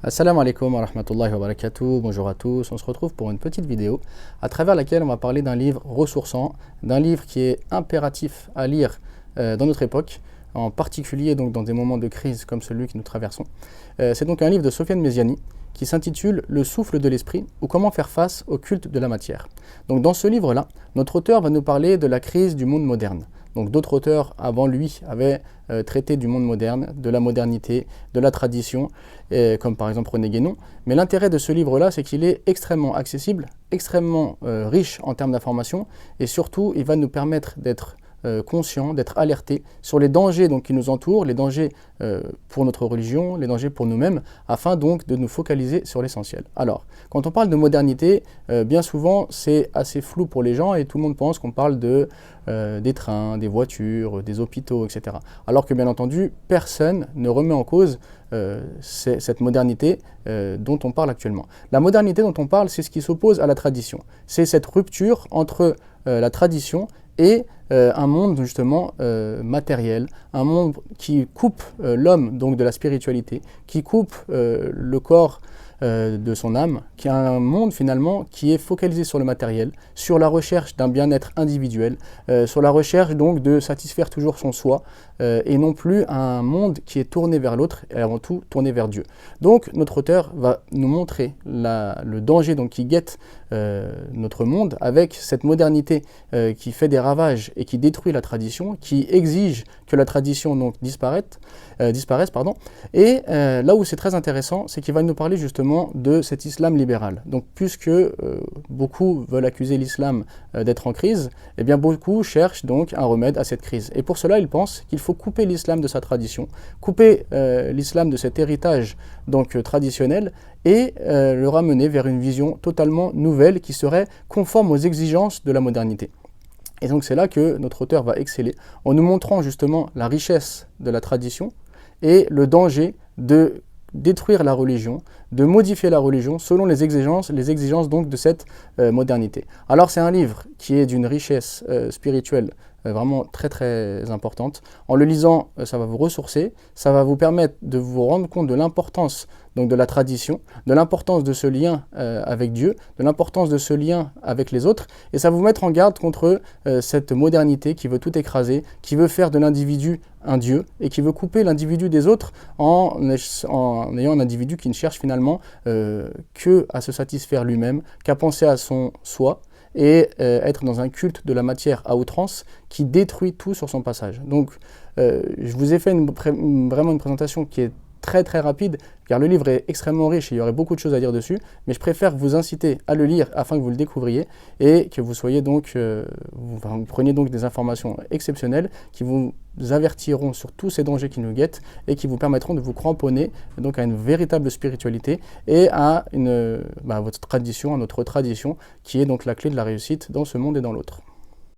Assalamu alaikum wa rahmatullahi wa barakatuh, bonjour à tous, on se retrouve pour une petite vidéo à travers laquelle on va parler d'un livre ressourçant, d'un livre qui est impératif à lire dans notre époque, en particulier donc dans des moments de crise comme celui que nous traversons. C'est donc un livre de Sofiane Meziani qui s'intitule Le souffle de l'esprit ou comment faire face au culte de la matière. Donc dans ce livre-là, notre auteur va nous parler de la crise du monde moderne. Donc d'autres auteurs avant lui avaient traité du monde moderne, de la modernité, de la tradition, comme par exemple René Guénon. Mais l'intérêt de ce livre-là, c'est qu'il est extrêmement accessible, extrêmement riche en termes d'informations, et surtout, il va nous permettre d'être conscients, d'être alertés sur les dangers donc, qui nous entourent, les dangers pour notre religion, les dangers pour nous-mêmes, afin donc de nous focaliser sur l'essentiel. Alors, quand on parle de modernité, bien souvent c'est assez flou pour les gens et tout le monde pense qu'on parle des trains, des voitures, des hôpitaux, etc. Alors que bien entendu, personne ne remet en cause cette modernité dont on parle actuellement. La modernité dont on parle, c'est ce qui s'oppose à la tradition. C'est cette rupture entre la tradition et un monde justement matériel, un monde qui coupe l'homme donc de la spiritualité, qui coupe le corps de son âme, qui est un monde finalement qui est focalisé sur le matériel, sur la recherche d'un bien-être individuel, sur la recherche donc de satisfaire toujours son soi, et non plus un monde qui est tourné vers l'autre et avant tout tourné vers Dieu. Donc notre auteur va nous montrer le danger donc, qui guette notre monde avec cette modernité qui fait des ravages et qui détruit la tradition, qui exige que la tradition donc, disparaisse. Et là où c'est très intéressant, c'est qu'il va nous parler justement de cet islam libéral. Donc puisque beaucoup veulent accuser l'islam d'être en crise, eh bien beaucoup cherchent donc un remède à cette crise. Et pour cela, ils pensent qu'il faut couper l'islam de sa tradition, couper l'islam de cet héritage donc traditionnel et le ramener vers une vision totalement nouvelle qui serait conforme aux exigences de la modernité. Et donc c'est là que notre auteur va exceller en nous montrant justement la richesse de la tradition et le danger de détruire la religion, de modifier la religion selon les exigences donc de cette modernité. Alors c'est un livre qui est d'une richesse spirituelle vraiment très très importante. En le lisant, ça va vous ressourcer, ça va vous permettre de vous rendre compte de l'importance donc de la tradition, de l'importance de ce lien avec Dieu, de l'importance de ce lien avec les autres, et ça va vous mettre en garde contre cette modernité qui veut tout écraser, qui veut faire de l'individu un Dieu, et qui veut couper l'individu des autres en ayant un individu qui ne cherche finalement que à se satisfaire lui-même, qu'à penser à son soi, et être dans un culte de la matière à outrance qui détruit tout sur son passage. Donc je vous ai fait vraiment une présentation qui est très très rapide, car le livre est extrêmement riche et il y aurait beaucoup de choses à dire dessus, mais je préfère vous inciter à le lire afin que vous le découvriez et que vous soyez donc, vous preniez donc des informations exceptionnelles qui vous avertiront sur tous ces dangers qui nous guettent et qui vous permettront de vous cramponner donc à une véritable spiritualité et à votre tradition, à notre tradition, qui est donc la clé de la réussite dans ce monde et dans l'autre.